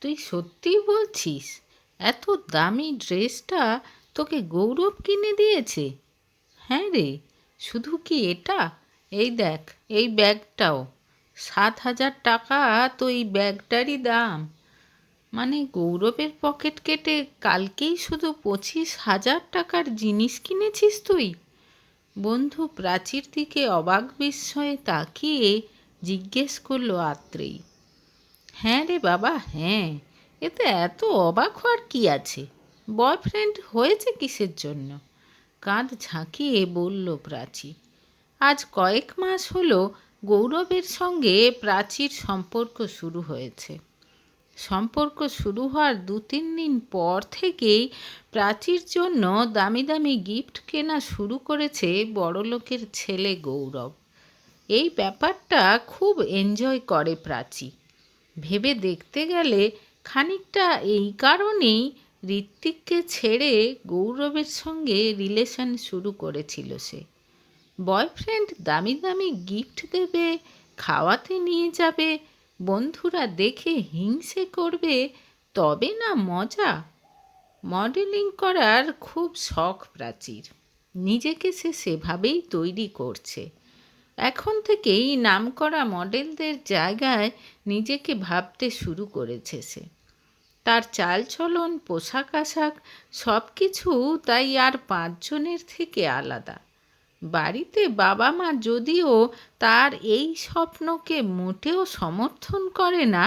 তুই সত্যিই বলছিস এত দামি ড্রেসটা তোকে গৌরব কিনে দিয়েছে? হ্যাঁ রে, শুধু কি এটা? এই দেখ, এই ব্যাগটাও 7,000 টাকা তো এই ব্যাগটারই দাম। মানে গৌরবের পকেট কেটে কালকেই শুধু 25,000 টাকার জিনিস কিনেছিস তুই? বন্ধু প্রাচীর দিকে অবাক বিস্ময়ে তাকিয়ে জিজ্ঞেস করলো আত্রেই। হ্যাঁ রে বাবা, হ্যাঁ। এতে এত অবাক হওয়ার কি আছে? বয়ফ্রেন্ড হয়েছে কিসের জন্য? কাঁধ ঝাঁকিয়ে বলল প্রাচী। আজ কয়েক মাস হলো গৌরবের সঙ্গে প্রাচীর সম্পর্ক শুরু হয়েছে। সম্পর্ক শুরু হওয়ার 2-3 দিন পর থেকেই প্রাচীর জন্য দামি দামি গিফট কেনা শুরু করেছে বড়লোকের ছেলে গৌরব। এই ব্যাপারটা খুব এনজয় করে প্রাচী। ভেবে দেখতে গেলে খানিকটা এই কারণেই ঋত্বিককে ছেড়ে গৌরবের সঙ্গে রিলেশন শুরু করেছিল সে। বয়ফ্রেন্ড দামি দামি গিফট দেবে, খাওয়াতে নিয়ে যাবে, বন্ধুরা দেখে হিংসে করবে, তবে না মজা। মডেলিং করার খুব শখ প্রাচীর। নিজেকে সে সেভাবেই তৈরি করছে। এখন থেকেই নামকরা মডেলদের জায়গায় নিজেকে ভাবতে শুরু করেছে সে। তার চালচলন, পোশাক আশাক সব কিছু তাই আর 5 জনের থেকে আলাদা। বাড়িতে বাবা মা যদিও তার এই স্বপ্নকে মোটেও সমর্থন করে না,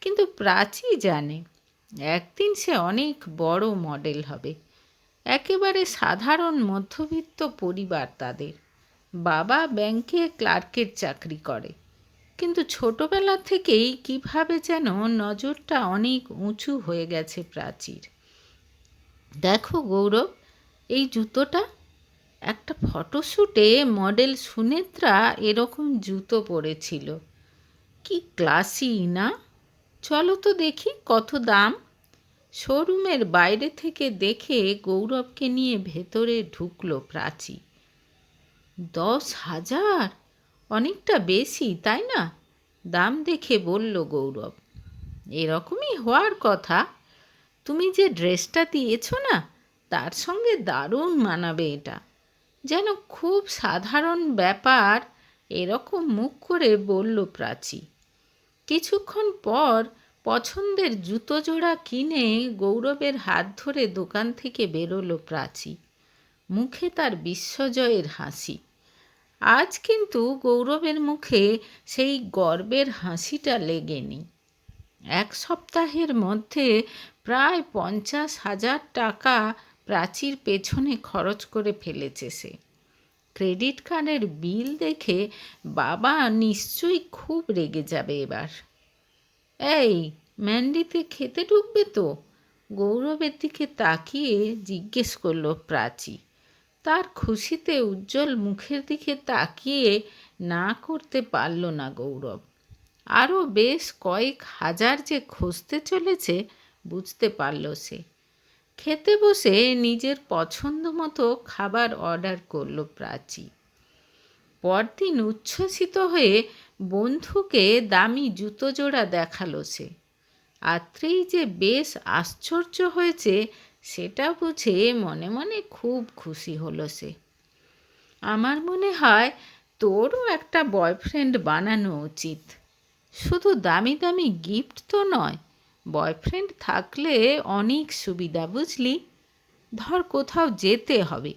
কিন্তু প্রাচী জানে একদিন সে অনেক বড় মডেল হবে। একেবারে সাধারণ মধ্যবিত্ত পরিবার তাদের। বাবা ব্যাংকে ক্লার্কের চাকরি করে, কিন্তু ছোটবেলা থেকেই কিভাবে যেন নজরটা অনেক উঁচু হয়ে গেছে প্রাচীর। দেখো গৌরব, এই জুতোটা। একটা ফটোশ্যুটে মডেল সুনেত্রা এরকম জুতো পরেছিল। কি ক্লাসি না? চলো তো দেখি কত দাম। শোরুমের বাইরে থেকে দেখে গৌরবকে নিয়ে ভেতরে ঢুকলো প্রাচী। 10,000? অনেকটা বেশি, তাই না? দাম দেখে বলল গৌরব। এরকমই হওয়ার কথা। তুমি যে ড্রেসটা দিয়েছ না, তার সঙ্গে দারুণ মানাবে এটা। যেন খুব সাধারণ ব্যাপার, এরকম মুখ করে বলল প্রাচী। কিছুক্ষণ পর পছন্দের জুতো জোড়া কিনে গৌরবের হাত ধরে দোকান থেকে বেরোলো প্রাচী। মুখে তার বিস্ময়ের হাসি। আজ কিন্তু গৌরবের মুখে সেই গর্বের হাসিটা লেগেনি। 1 সপ্তাহের মধ্যে প্রায় 50,000 টাকা প্রাচীর পেছনে খরচ করে ফেলেছে সে। ক্রেডিট কার্ডের বিল দেখে বাবা নিশ্চয়ই খুব রেগে যাবে এবার। এই, ম্যান্ডিতে খেতে ঢুকবে তো? গৌরবের দিকে তাকিয়ে জিজ্ঞেস করলো প্রাচী। তার খুশিতে উজ্জ্বল মুখের দিকে তাকিয়ে না করতে পারল না গৌরব। আরও বেশ কয়েক হাজার যে খসতে চলেছে বুঝতে পারল সে। খেতে বসে নিজের পছন্দ মতো খাবার অর্ডার করল প্রাচী। পরদিন উচ্ছ্বসিত হয়ে বন্ধুকে দামি জুতো জোড়া দেখালো সে। আত্রেই যে বেশ আশ্চর্য হয়েছে সেটা বুঝে মনে মনে খুব খুশি হলো সে। আমার মনে হয় তোরও একটা বয়ফ্রেন্ড বানানো উচিত। শুধু দামি দামি গিফট তো নয়, বয়ফ্রেন্ড থাকলে অনেক সুবিধা, বুঝলি? ধর কোথাও যেতে হবে,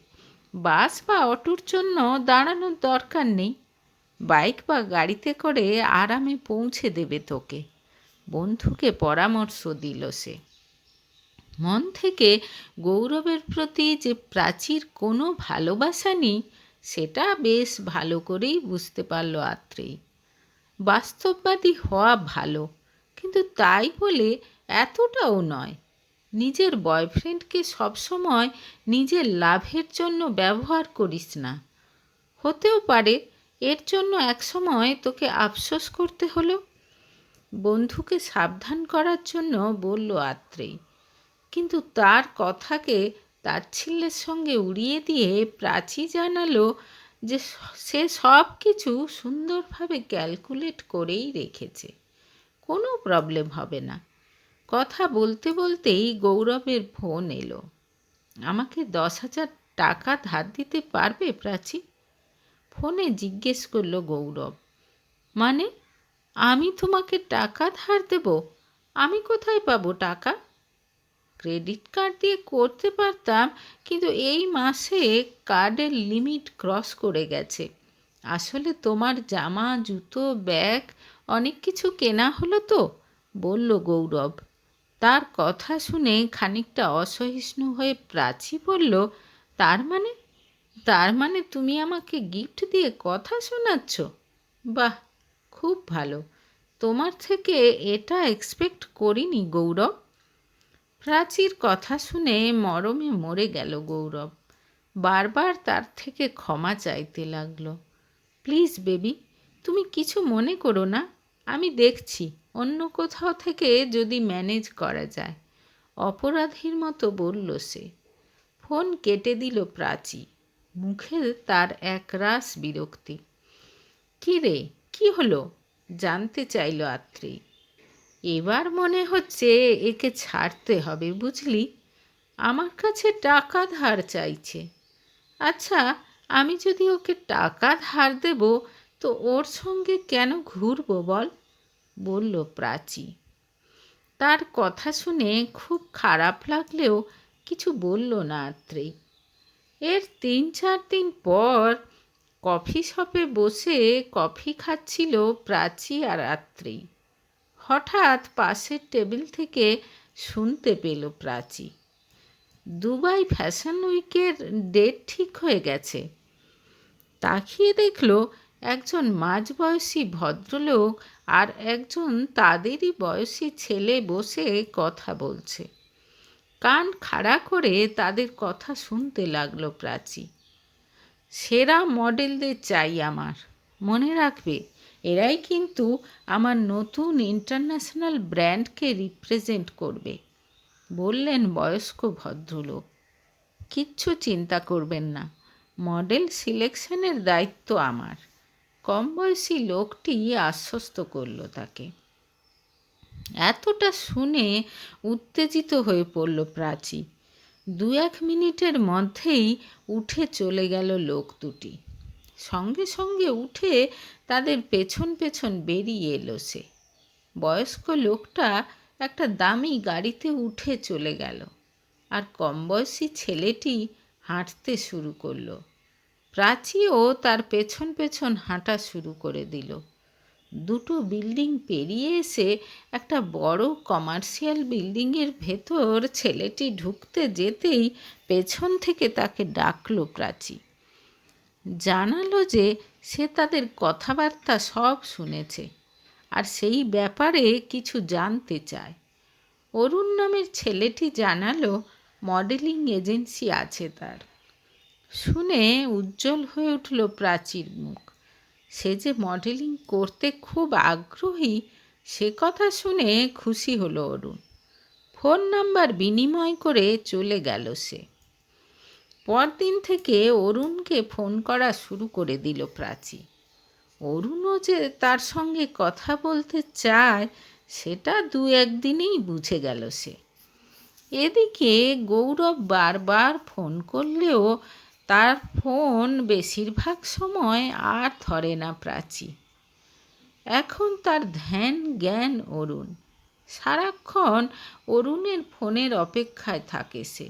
বাস বা অটোর জন্য দাঁড়ানোর দরকার নেই। বাইক বা গাড়িতে করে আরামে পৌঁছে দেবে তোকে। বন্ধুকে পরামর্শ দিল সে। মন থেকে গৌরবের প্রতি যে প্রাচীর কোনো ভালোবাসা নেই, সেটা বেশ ভালো করেই বুঝতে পারল আত্রেই। বাস্তববাদী হওয়া ভালো, কিন্তু তাই বলে এতটাও নয়। নিজের বয়ফ্রেন্ডকে সবসময় নিজের লাভের জন্য ব্যবহার করিস না। হতেও পারে এর জন্য একসময় তোকে আফসোস করতে হলো। বন্ধুকে সাবধান করার জন্য বলল আত্রেই, কিন্তু তার কথাকে তাচ্ছিল্যের সঙ্গে উড়িয়ে দিয়ে প্রাচী জানালো যে সে সব কিছু সুন্দরভাবে ক্যালকুলেট করেই রেখেছে। কোনো প্রবলেম হবে না। কথা বলতে বলতেই গৌরবের ফোন এলো। আমাকে 10,000 টাকা ধার দিতে পারবে প্রাচী? ফোনে জিজ্ঞেস করল গৌরব। মানে? আমি তোমাকে টাকা ধার দেব? আমি কোথায় পাবো টাকা? ক্রেডিট কার্ড দিয়ে করতে পারতাম, কিন্তু এই মাসে কার্ডের লিমিট ক্রস করে গেছে। আসলে তোমার জামা, জুতো, ব্যাগ অনেক কিছু কেনা হলো তো, বলল গৌরব। তার কথা শুনে খানিকটা অসহিষ্ণু হয়ে প্রাচী বলল, তার মানে? তার মানে তুমি আমাকে গিফট দিয়ে কথা শোনাচ্ছ? বাহ, খুব ভালো। তোমার থেকে এটা এক্সপেক্ট করিনি গৌরব। প্রাচীর কথা শুনে মরমে মরে গেল গৌরব। বারবার তার থেকে ক্ষমা চাইতে লাগলো। প্লিজ বেবি, তুমি কিছু মনে করো না। আমি দেখছি অন্য কোথাও থেকে যদি ম্যানেজ করা যায়, অপরাধীর মতো বলল সে। ফোন কেটে দিল প্রাচী। মুখে তার একরাশ বিরক্তি। কী রে, কী হলো? জানতে চাইল আত্রেই। এবার মনে হচ্ছে একে ছাড়তে হবে, বুঝলি? আমার কাছে টাকা ধার চাইছে। আচ্ছা, আমি যদি ওকে টাকা ধার দেব, তো ওর সঙ্গে কেন ঘুরবো বল? বলল প্রাচী। তার কথা শুনে খুব খারাপ লাগলেও কিছু বলল না আত্রেই। এর 3-4 দিন পর কফি শপে বসে কফি খাচ্ছিল প্রাচী আর আত্রেই। হঠাৎ পাশের টেবিল থেকে শুনতে পেল প্রাচী, দুবাই ফ্যাশন উইকের ডেট ঠিক হয়ে গেছে। তাকিয়ে দেখল একজন মাঝবয়সী ভদ্রলোক আর একজন তাদেরই বয়সী ছেলে বসে কথা বলছে। কান খাড়া করে তাদের কথা শুনতে লাগলো প্রাচী। সেরা মডেলদের চাই আমার, মনে রাখবে, এরাই কিন্তু আমার নতুন ইন্টারন্যাশনাল ব্র্যান্ডকে রিপ্রেজেন্ট করবে, বললেন বয়স্ক ভদ্রলোক। কিচ্ছু চিন্তা করবেন না, মডেল সিলেকশনের দায়িত্ব আমার, কম বয়সী লোকটি আশ্বস্ত করল তাকে। এতটা শুনে উত্তেজিত হয়ে পড়ল প্রাচী। 2-1 মিনিটের মধ্যেই উঠে চলে গেল লোক দুটি। সঙ্গে সঙ্গে উঠে তাদের পেছন পেছন বেরিয়ে এলো সে। বয়স্ক লোকটা একটা দামি গাড়িতে উঠে চলে গেল, আর কমবয়সী ছেলেটি হাঁটতে শুরু করলো। প্রাচীও তার পেছন পেছন হাঁটা শুরু করে দিল। দুটো বিল্ডিং পেরিয়ে এসে একটা বড় কমার্শিয়াল বিল্ডিংয়ের ভেতর ছেলেটি ঢুকতে যেতেই পেছন থেকে তাকে ডাকলো প্রাচী। জানালো যে সে তাদের কথাবার্তা সব শুনেছে আর সেই ব্যাপারে কিছু জানতে চায়। অরুণ নামের ছেলেটি জানালো মডেলিং এজেন্সি আছে তার। শুনে উজ্জ্বল হয়ে উঠল প্রাচীর মুখ। সে যে মডেলিং করতে খুব আগ্রহী, সে কথা শুনে খুশি হলো অরুণ। ফোন নাম্বার বিনিময় করে চলে গেল সে। পরদিন থেকে অরুণকে ফোন করা শুরু করে দিল প্রাচী। অরুণও যে তার সঙ্গে কথা বলতে চায় সেটা 2-1 দিনেই বুঝে গেল সে। এদিকে গৌরব বারবার ফোন করলেও তার ফোন বেশিরভাগ সময় আর ধরে না প্রাচী। এখন তার ধ্যান জ্ঞান অরুণ। সারাক্ষণ অরুণের ফোনের অপেক্ষায় থাকে সে।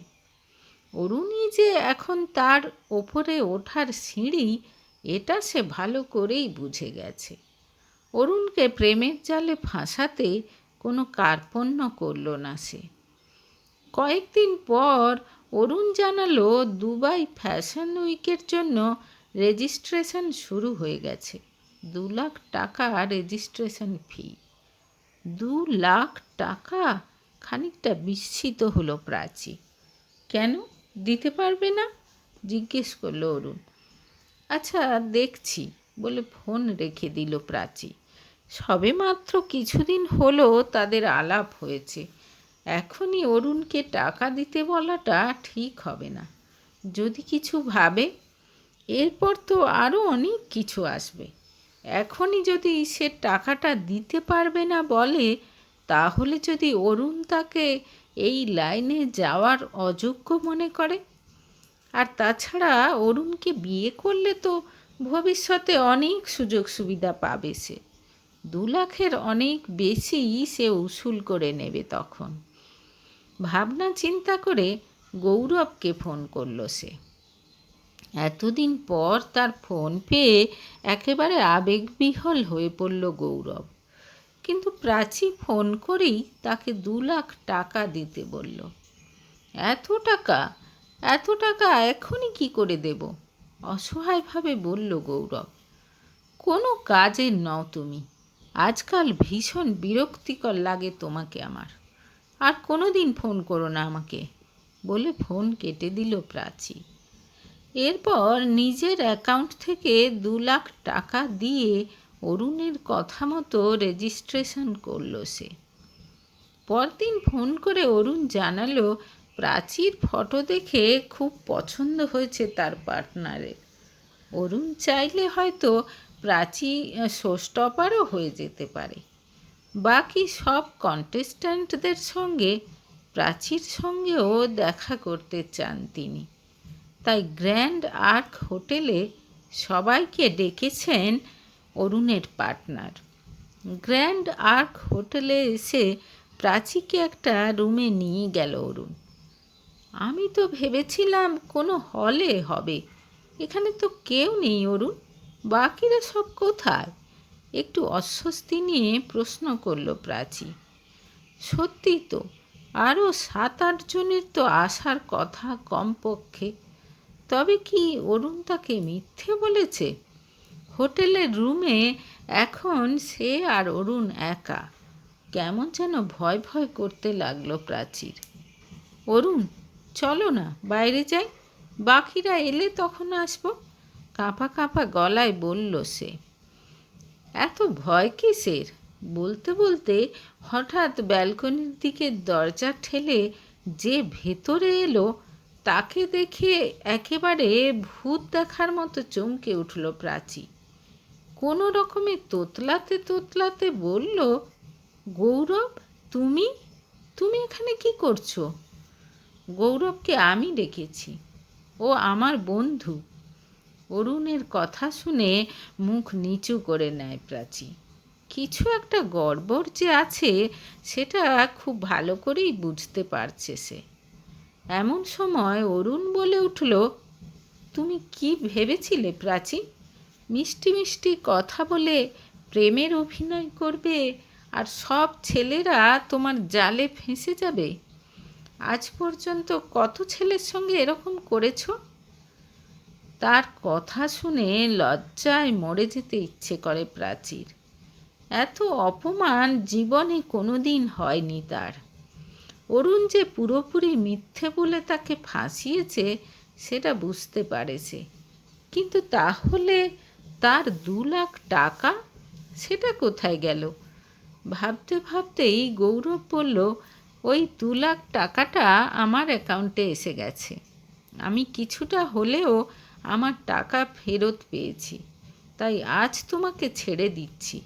অরুণই যে এখন তার ওপরে ওঠার সিঁড়ি, এটা সে ভালো করেই বুঝে গেছে। অরুণকে প্রেমের জালে ফাঁসাতে কোনো কার্পণ্য করল না সে। কয়েকদিন পর অরুণ জানালো দুবাই ফ্যাশন উইকের জন্য রেজিস্ট্রেশন শুরু হয়ে গেছে। 2 লাখ টাকা রেজিস্ট্রেশন ফি। 2 লাখ টাকা! খানিকটা বিস্মিত হলো প্রাচী। কেন, দিতে পারবে না? জিজ্ঞেস করলো অরুণ। আচ্ছা, দেখছি, বলে ফোন রেখে দিল প্রাচী। সবে মাত্র কিছুদিন হলো তাদের আলাপ হয়েছে। এখনই অরুণকে টাকা দিতে বলাটা ঠিক হবে না। যদি কিছু ভাবে, এরপর তো আরও অনেক কিছু আসবে। এখনই যদি সে টাকাটা দিতে পারবে না বলে, তাহলে যদি অরুণ তাকে এই লাইনে যাওয়ার অযোগ্য মনে করে? আর তাছাড়া অরুণকে বিয়ে করলে তো ভবিষ্যতে অনেক সুযোগ সুবিধা পাবে সে। 2 লাখের অনেক বেশি সে উসুল করে নেবে তখন। ভাবনা চিন্তা করে গৌরবকে ফোন করলো সে। এতদিন পর তার ফোন পেয়ে একেবারে আবেগবিহ্বল হয়ে পড়ল গৌরব। কিন্তু প্রাচী ফোন করেই তাকে 2 লাখ টাকা দিতে বলল। এত টাকা? এত টাকা এখনই কি করে দেব? অসহায়ভাবে বলল গৌরব। কোনো কাজের নও তুমি। আজকাল ভীষণ বিরক্তিকর লাগে তোমাকে আমার। আর কোনো দিন ফোন করো না আমাকে, বলে ফোন কেটে দিল প্রাচী। এরপর নিজের অ্যাকাউন্ট থেকে 2 লাখ টাকা দিয়ে অরুণের কথা মতো রেজিস্ট্রেশন করলো সে। পরদিন ফোন করে অরুণ জানালো প্রাচীর ফটো দেখে খুব পছন্দ হয়েছে তার পার্টনারের। অরুণ চাইলে হয়তো প্রাচী শোস্টপারও হয়ে যেতে পারে। বাকি সব কন্টেস্ট্যান্টদের সঙ্গে প্রাচীর সঙ্গেও দেখা করতে চান তিনি। তাই গ্র্যান্ড আর্ক হোটেলে সবাইকে ডেকেছেন অরুণের পার্টনার। গ্র্যান্ড আর্ক হোটেলে এসে প্রাচীকে একটা রুমে নিয়ে গেল অরুণ। আমি তো ভেবেছিলাম কোনো হলে হবে, এখানে তো কেউ নেই অরুণ, বাকিরা সব কোথায়? একটু অস্বস্তি নিয়ে প্রশ্ন করল প্রাচী। সত্যি তো, আরও 7-8 জনের তো আসার কথা কমপক্ষে। তবে কি অরুণ তাকে মিথ্যে বলেছে? হোটেলের রুমে এখন সে আর অরুণ একা। কেমন যেন ভয় ভয় করতে লাগলো প্রাচীর। অরুণ, চলো না বাইরে যাই, বাকিরা এলে তখন আসবো, কাঁপা কাঁপা গলায় বলল সে। এত ভয় কিসের? বলতে বলতে হঠাৎ ব্যালকনির দিকে দরজা ঠেলে যে ভেতরে এলো তাকে দেখে একেবারে ভূত দেখার মতো চমকে উঠল প্রাচী। কোনো রকমে তোতলাতে তোতলাতে বলল, গৌরব, তুমি তুমি এখানে কি করছো? গৌরবকে আমি ডেকেছি, ও আমার বন্ধু। অরুণের কথা শুনে মুখ নিচু করে নেয় প্রাচী। কিছু একটা গড়বড় যে আছে সেটা খুব ভালো করেই বুঝতে পারছে সে। এমন সময় অরুণ বলে উঠল, তুমি কি ভেবেছিলে প্রাচী? মিষ্টি মিষ্টি কথা বলে প্রেমের অভিনয় করবে আর সব ছেলেরা তোমার জালে ফেঁসে যাবে? আজ পর্যন্ত কত ছেলের সঙ্গে এরকম করেছো? তার কথা শুনে লজ্জায় মরে যেতে ইচ্ছে করে প্রাচীর। এত অপমান জীবনে কোনো দিন হয়নি তার। অরুণ যে পুরোপুরি মিথ্যে বলে তাকে ফাঁসিয়েছে সেটা বুঝতে পারেছে। কিন্তু তাহলে তার 2 লাখ টাকা, সেটা কোথায় গেল? ভাবতে ভাবতেই গৌরব বলল, ওই 2 লাখ টাকাটা আমার অ্যাকাউন্টে এসে গেছে। আমি কিছুটা হলেও আমার টাকা ফেরত পেয়েছি, তাই আজ তোমাকে ছেড়ে দিচ্ছি।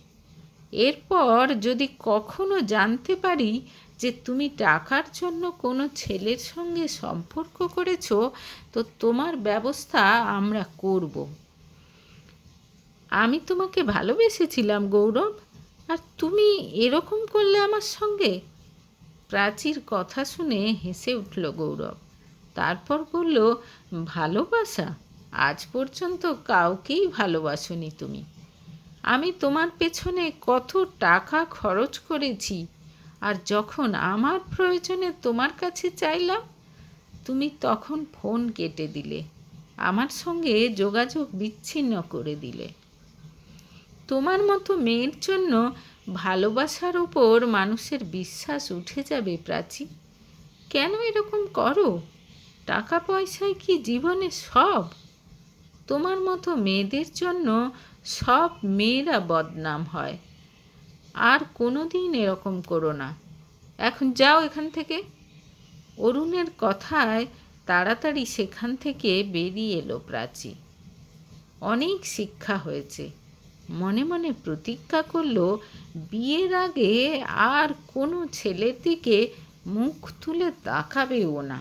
এরপর যদি কখনো জানতে পারি যে তুমি টাকার জন্য কোনো ছেলের সঙ্গে সম্পর্ক করেছো, তো তোমার ব্যবস্থা আমরা করব। আমি তোমাকে ভালোবেসেছিলাম গৌরব, আর তুমি এরকম করলে আমার সঙ্গে? প্রাচীর কথা শুনে হেসে উঠল গৌরব। তারপর বলল, ভালোবাসা? আজ পর্যন্ত কাউকেই ভালোবাসোনি তুমি। আমি তোমার পেছনে কত টাকা খরচ করেছি, আর যখন আমার প্রয়োজনে তোমার কাছে চাইলাম তুমি তখন ফোন কেটে দিলে, আমার সঙ্গে যোগাযোগ বিচ্ছিন্ন করে দিলে। তোমার মতো মেয়ের জন্য ভালোবাসার উপর মানুষের বিশ্বাস উঠে যাবে প্রাচী। কেন এরকম করো? টাকা পয়সায় কি জীবনে সব? তোমার মতো মেয়েদের জন্য সব মেয়েরা বদনাম হয়। আর কোনো দিন এরকম করো না। এখন যাও এখান থেকে। অরুণের কথায় তাড়াতাড়ি সেখান থেকে বেরিয়ে এলো প্রাচী। অনেক শিক্ষা হয়েছে, মনে মনে প্রতিজ্ঞা করল বিয়ের আগে আর কোনো ছেলের দিকে মুখ তুলে তাকাবেও না।